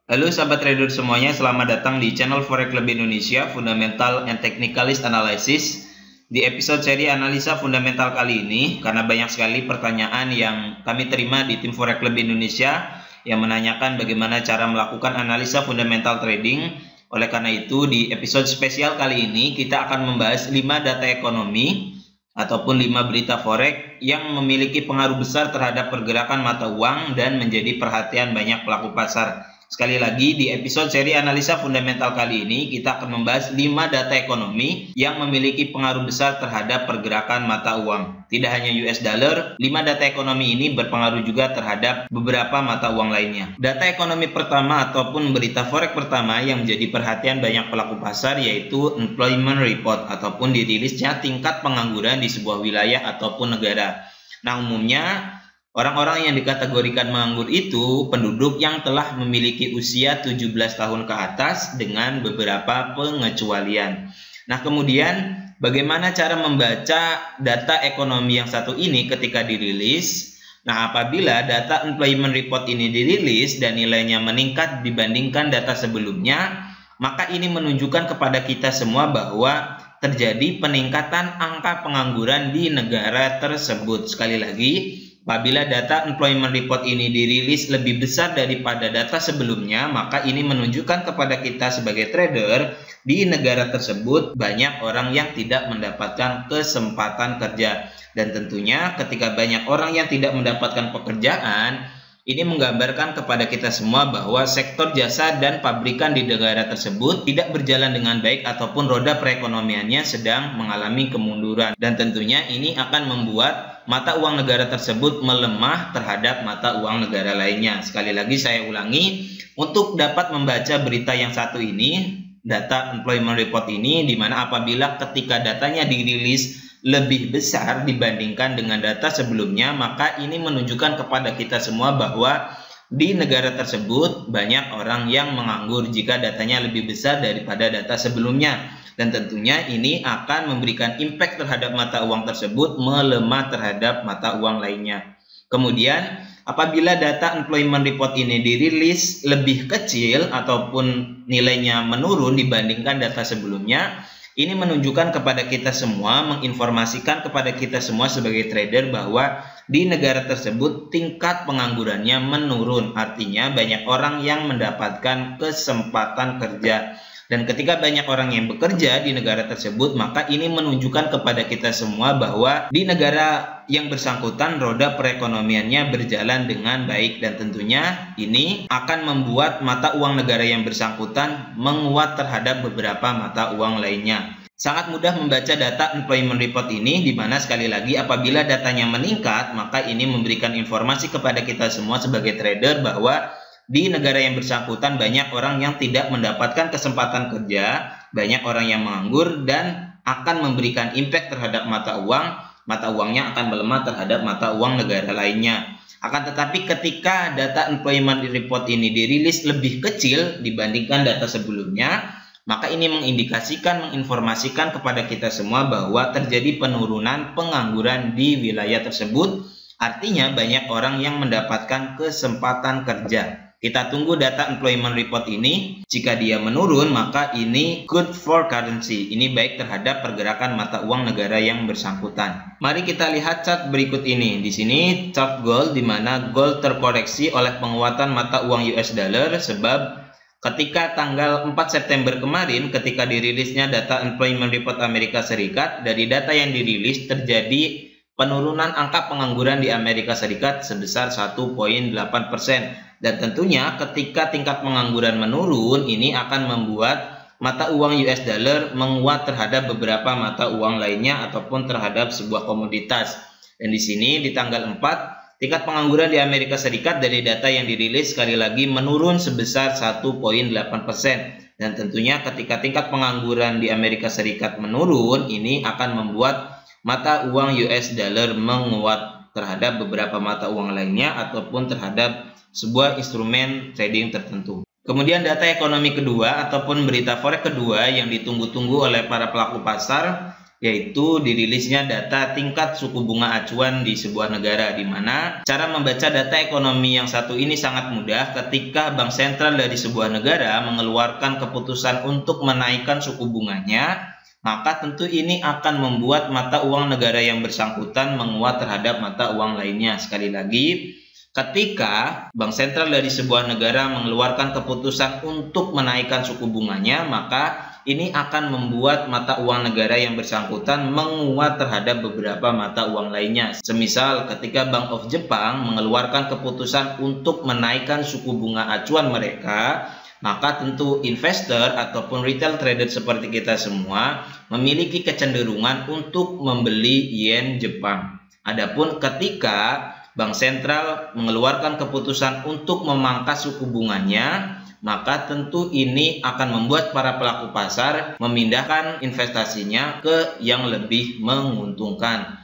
Halo sahabat trader semuanya, selamat datang di channel Forex Club Indonesia Fundamental and Technicalist Analysis. Di episode seri analisa fundamental kali ini, karena banyak sekali pertanyaan yang kami terima di tim Forex Club Indonesia yang menanyakan bagaimana cara melakukan analisa fundamental trading. Oleh karena itu, di episode spesial kali ini kita akan membahas 5 data ekonomi ataupun 5 berita forex yang memiliki pengaruh besar terhadap pergerakan mata uang dan menjadi perhatian banyak pelaku pasar. Sekali lagi, di episode seri analisa fundamental kali ini kita akan membahas 5 data ekonomi yang memiliki pengaruh besar terhadap pergerakan mata uang. Tidak hanya US dollar, 5 data ekonomi ini berpengaruh juga terhadap beberapa mata uang lainnya. Data ekonomi pertama ataupun berita forex pertama yang menjadi perhatian banyak pelaku pasar yaitu Employment Report ataupun dirilisnya tingkat pengangguran di sebuah wilayah ataupun negara. Nah, umumnya orang-orang yang dikategorikan menganggur itu penduduk yang telah memiliki usia 17 tahun ke atas dengan beberapa pengecualian. Nah, kemudian bagaimana cara membaca data ekonomi yang satu ini ketika dirilis? Nah, apabila data Employment Report ini dirilis dan nilainya meningkat dibandingkan data sebelumnya, maka ini menunjukkan kepada kita semua bahwa terjadi peningkatan angka pengangguran di negara tersebut. Sekali lagi, apabila data Employment Report ini dirilis lebih besar daripada data sebelumnya, maka ini menunjukkan kepada kita sebagai trader di negara tersebut banyak orang yang tidak mendapatkan kesempatan kerja. Dan tentunya ketika banyak orang yang tidak mendapatkan pekerjaan, ini menggambarkan kepada kita semua bahwa sektor jasa dan pabrikan di negara tersebut tidak berjalan dengan baik ataupun roda perekonomiannya sedang mengalami kemunduran. Dan tentunya ini akan membuat mata uang negara tersebut melemah terhadap mata uang negara lainnya. Sekali lagi saya ulangi, untuk dapat membaca berita yang satu ini, data Employment Report ini, di mana apabila ketika datanya dirilis lebih besar dibandingkan dengan data sebelumnya, maka ini menunjukkan kepada kita semua bahwa di negara tersebut banyak orang yang menganggur jika datanya lebih besar daripada data sebelumnya. Dan tentunya ini akan memberikan impact terhadap mata uang tersebut melemah terhadap mata uang lainnya. Kemudian apabila data Employment Report ini dirilis lebih kecil ataupun nilainya menurun dibandingkan data sebelumnya, ini menunjukkan kepada kita semua, menginformasikan kepada kita semua sebagai trader bahwa di negara tersebut tingkat penganggurannya menurun. Artinya banyak orang yang mendapatkan kesempatan kerja. Dan ketika banyak orang yang bekerja di negara tersebut, maka ini menunjukkan kepada kita semua bahwa di negara yang bersangkutan roda perekonomiannya berjalan dengan baik. Dan tentunya ini akan membuat mata uang negara yang bersangkutan menguat terhadap beberapa mata uang lainnya. Sangat mudah membaca data Employment Report ini, di mana sekali lagi apabila datanya meningkat, maka ini memberikan informasi kepada kita semua sebagai trader bahwa di negara yang bersangkutan banyak orang yang tidak mendapatkan kesempatan kerja, banyak orang yang menganggur dan akan memberikan impact terhadap mata uangnya akan melemah terhadap mata uang negara lainnya. Akan tetapi ketika data Employment Report ini dirilis lebih kecil dibandingkan data sebelumnya, maka ini menginformasikan kepada kita semua bahwa terjadi penurunan pengangguran di wilayah tersebut. Artinya banyak orang yang mendapatkan kesempatan kerja. Kita tunggu data Employment Report ini. Jika dia menurun, maka ini good for currency. Ini baik terhadap pergerakan mata uang negara yang bersangkutan. Mari kita lihat chart berikut ini. Di sini chart gold, di mana gold terkoreksi oleh penguatan mata uang US dollar sebab ketika tanggal 4 September kemarin, ketika dirilisnya data Employment Report Amerika Serikat, dari data yang dirilis terjadi penurunan angka pengangguran di Amerika Serikat sebesar 1,8%. Dan tentunya ketika tingkat pengangguran menurun, ini akan membuat mata uang US dollar menguat terhadap beberapa mata uang lainnya ataupun terhadap sebuah komoditas. Dan di sini di tanggal 4, tingkat pengangguran di Amerika Serikat dari data yang dirilis sekali lagi menurun sebesar 1,8%. Dan tentunya ketika tingkat pengangguran di Amerika Serikat menurun, ini akan membuat mata uang US dollar menguat terhadap beberapa mata uang lainnya ataupun terhadap sebuah instrumen trading tertentu. Kemudian data ekonomi kedua ataupun berita forex kedua yang ditunggu-tunggu oleh para pelaku pasar yaitu dirilisnya data tingkat suku bunga acuan di sebuah negara, di mana cara membaca data ekonomi yang satu ini sangat mudah. Ketika bank sentral dari sebuah negara mengeluarkan keputusan untuk menaikkan suku bunganya, maka tentu ini akan membuat mata uang negara yang bersangkutan menguat terhadap mata uang lainnya. Sekali lagi, ketika bank sentral dari sebuah negara mengeluarkan keputusan untuk menaikkan suku bunganya, maka ini akan membuat mata uang negara yang bersangkutan menguat terhadap beberapa mata uang lainnya. Semisal ketika Bank of Jepang mengeluarkan keputusan untuk menaikkan suku bunga acuan mereka, maka tentu investor ataupun retail trader seperti kita semua memiliki kecenderungan untuk membeli yen Jepang. Adapun ketika Bank sentral mengeluarkan keputusan untuk memangkas suku bunganya, maka tentu ini akan membuat para pelaku pasar memindahkan investasinya ke yang lebih menguntungkan.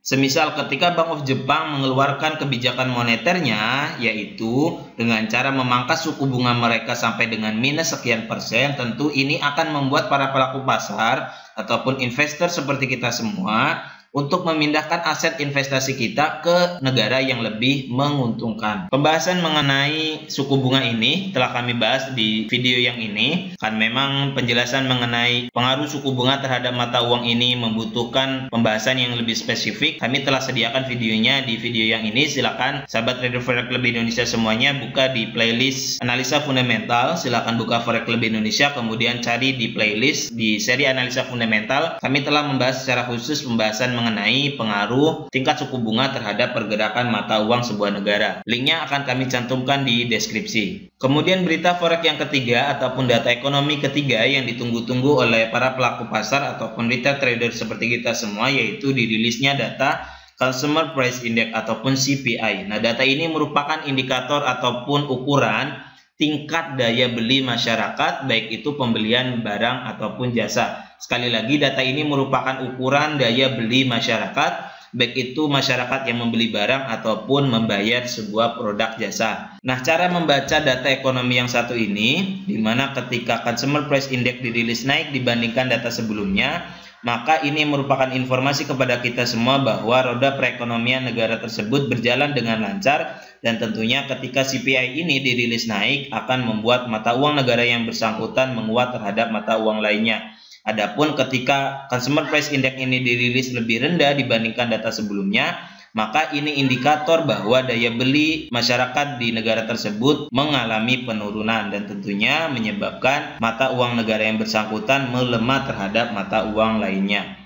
Semisal ketika Bank of Jepang mengeluarkan kebijakan moneternya, yaitu dengan cara memangkas suku bunga mereka sampai dengan minus sekian persen, tentu ini akan membuat para pelaku pasar ataupun investor seperti kita semua untuk memindahkan aset investasi kita ke negara yang lebih menguntungkan. Pembahasan mengenai suku bunga ini telah kami bahas di video yang ini. Kan memang penjelasan mengenai pengaruh suku bunga terhadap mata uang ini membutuhkan pembahasan yang lebih spesifik. Kami telah sediakan videonya di video yang ini. Silakan sahabat trader Forex Club Indonesia semuanya buka di playlist analisa fundamental. Silakan buka Forex Club Indonesia, kemudian cari di playlist di seri analisa fundamental. Kami telah membahas secara khusus pembahasan mengenai pengaruh tingkat suku bunga terhadap pergerakan mata uang sebuah negara. Linknya akan kami cantumkan di deskripsi. Kemudian berita forex yang ketiga ataupun data ekonomi ketiga yang ditunggu-tunggu oleh para pelaku pasar ataupun retail trader seperti kita semua, yaitu dirilisnya data Consumer Price Index ataupun CPI. Nah, data ini merupakan indikator ataupun ukuran tingkat daya beli masyarakat, baik itu pembelian barang ataupun jasa. Sekali lagi, data ini merupakan ukuran daya beli masyarakat, baik itu masyarakat yang membeli barang ataupun membayar sebuah produk jasa. Nah, cara membaca data ekonomi yang satu ini, di mana ketika Consumer Price Index dirilis naik dibandingkan data sebelumnya, maka ini merupakan informasi kepada kita semua bahwa roda perekonomian negara tersebut berjalan dengan lancar, dan tentunya ketika CPI ini dirilis naik akan membuat mata uang negara yang bersangkutan menguat terhadap mata uang lainnya. Adapun ketika Consumer Price Index ini dirilis lebih rendah dibandingkan data sebelumnya, maka ini indikator bahwa daya beli masyarakat di negara tersebut mengalami penurunan dan tentunya menyebabkan mata uang negara yang bersangkutan melemah terhadap mata uang lainnya.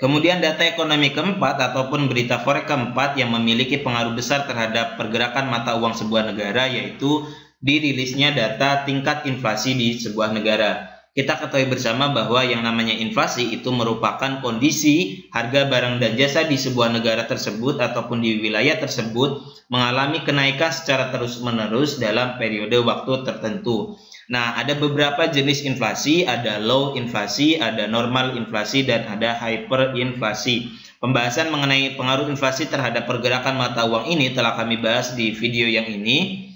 Kemudian data ekonomi keempat ataupun berita forex keempat yang memiliki pengaruh besar terhadap pergerakan mata uang sebuah negara, yaitu dirilisnya data tingkat inflasi di sebuah negara. Kita ketahui bersama bahwa yang namanya inflasi itu merupakan kondisi harga barang dan jasa di sebuah negara tersebut ataupun di wilayah tersebut mengalami kenaikan secara terus-menerus dalam periode waktu tertentu. Nah, ada beberapa jenis inflasi, ada low inflasi, ada normal inflasi, dan ada hyperinflasi. Pembahasan mengenai pengaruh inflasi terhadap pergerakan mata uang ini telah kami bahas di video yang ini.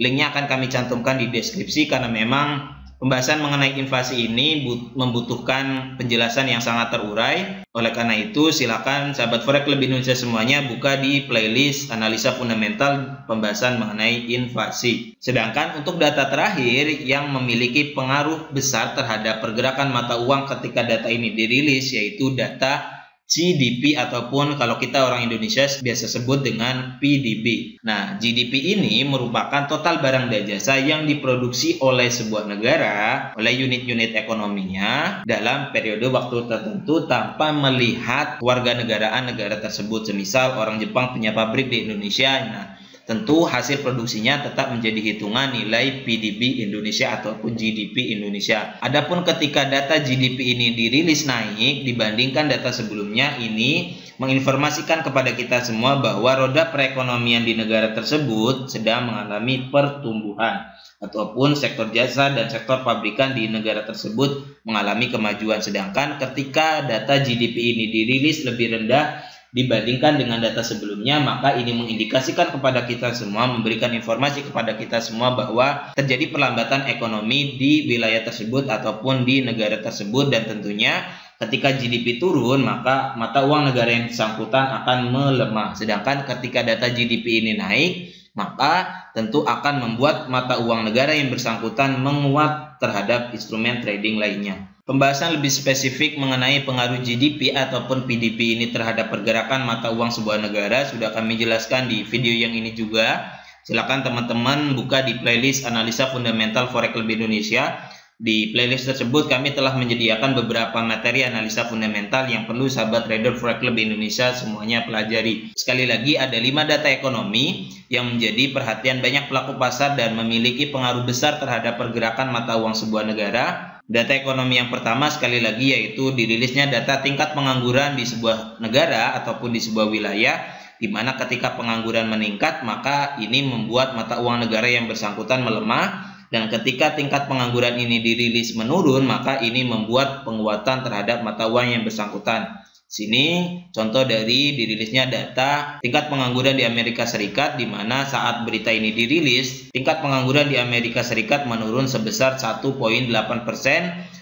Linknya akan kami cantumkan di deskripsi karena memang pembahasan mengenai inflasi ini membutuhkan penjelasan yang sangat terurai. Oleh karena itu, silakan sahabat Forex Club Indonesia semuanya buka di playlist analisa fundamental pembahasan mengenai inflasi. Sedangkan untuk data terakhir yang memiliki pengaruh besar terhadap pergerakan mata uang ketika data ini dirilis, yaitu data GDP ataupun kalau kita orang Indonesia biasa sebut dengan PDB. Nah, GDP ini merupakan total barang dan jasa yang diproduksi oleh sebuah negara, oleh unit-unit ekonominya dalam periode waktu tertentu tanpa melihat warganegaraan negara tersebut. Semisal orang Jepang punya pabrik di Indonesia, nah tentu hasil produksinya tetap menjadi hitungan nilai PDB Indonesia ataupun GDP Indonesia. Adapun ketika data GDP ini dirilis naik dibandingkan data sebelumnya, ini menginformasikan kepada kita semua bahwa roda perekonomian di negara tersebut sedang mengalami pertumbuhan ataupun sektor jasa dan sektor pabrikan di negara tersebut mengalami kemajuan. Sedangkan ketika data GDP ini dirilis lebih rendah dibandingkan dengan data sebelumnya, maka ini mengindikasikan kepada kita semua, memberikan informasi kepada kita semua bahwa terjadi perlambatan ekonomi di wilayah tersebut ataupun di negara tersebut, dan tentunya ketika GDP turun, maka mata uang negara yang bersangkutan akan melemah. Sedangkan ketika data GDP ini naik, maka tentu akan membuat mata uang negara yang bersangkutan menguat terhadap instrumen trading lainnya. Pembahasan lebih spesifik mengenai pengaruh GDP ataupun PDB ini terhadap pergerakan mata uang sebuah negara sudah kami jelaskan di video yang ini juga. Silakan teman-teman buka di playlist Analisa Fundamental Forex Club Indonesia. Di playlist tersebut kami telah menyediakan beberapa materi analisa fundamental yang perlu sahabat trader Forex Club Indonesia semuanya pelajari. Sekali lagi, ada 5 data ekonomi yang menjadi perhatian banyak pelaku pasar dan memiliki pengaruh besar terhadap pergerakan mata uang sebuah negara. Data ekonomi yang pertama sekali lagi yaitu dirilisnya data tingkat pengangguran di sebuah negara ataupun di sebuah wilayah, di mana ketika pengangguran meningkat maka ini membuat mata uang negara yang bersangkutan melemah. Dan ketika tingkat pengangguran ini dirilis menurun, maka ini membuat penguatan terhadap mata uang yang bersangkutan. Sini contoh dari dirilisnya data tingkat pengangguran di Amerika Serikat, di mana saat berita ini dirilis, tingkat pengangguran di Amerika Serikat menurun sebesar 1,8%,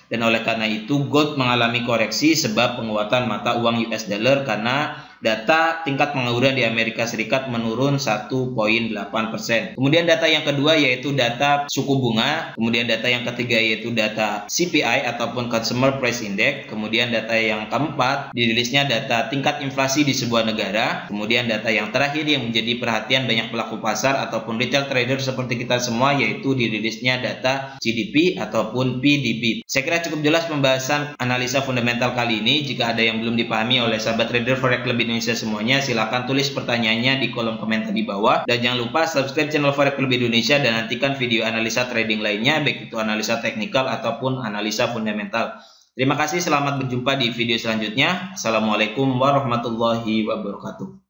dan oleh karena itu gold mengalami koreksi sebab penguatan mata uang US dollar karena data tingkat pengangguran di Amerika Serikat menurun 1,8%. Kemudian data yang kedua yaitu data suku bunga. Kemudian data yang ketiga yaitu data CPI ataupun Consumer Price Index. Kemudian data yang keempat dirilisnya data tingkat inflasi di sebuah negara. Kemudian data yang terakhir yang menjadi perhatian banyak pelaku pasar ataupun retail trader seperti kita semua yaitu dirilisnya data GDP ataupun PDB. Saya kira cukup jelas pembahasan analisa fundamental kali ini. Jika ada yang belum dipahami oleh sahabat trader Forex Club Indonesia semuanya, silakan tulis pertanyaannya di kolom komentar di bawah, dan jangan lupa subscribe channel Forex Club Indonesia dan nantikan video analisa trading lainnya, baik itu analisa teknikal ataupun analisa fundamental. Terima kasih, selamat berjumpa di video selanjutnya. Assalamualaikum warahmatullahi wabarakatuh.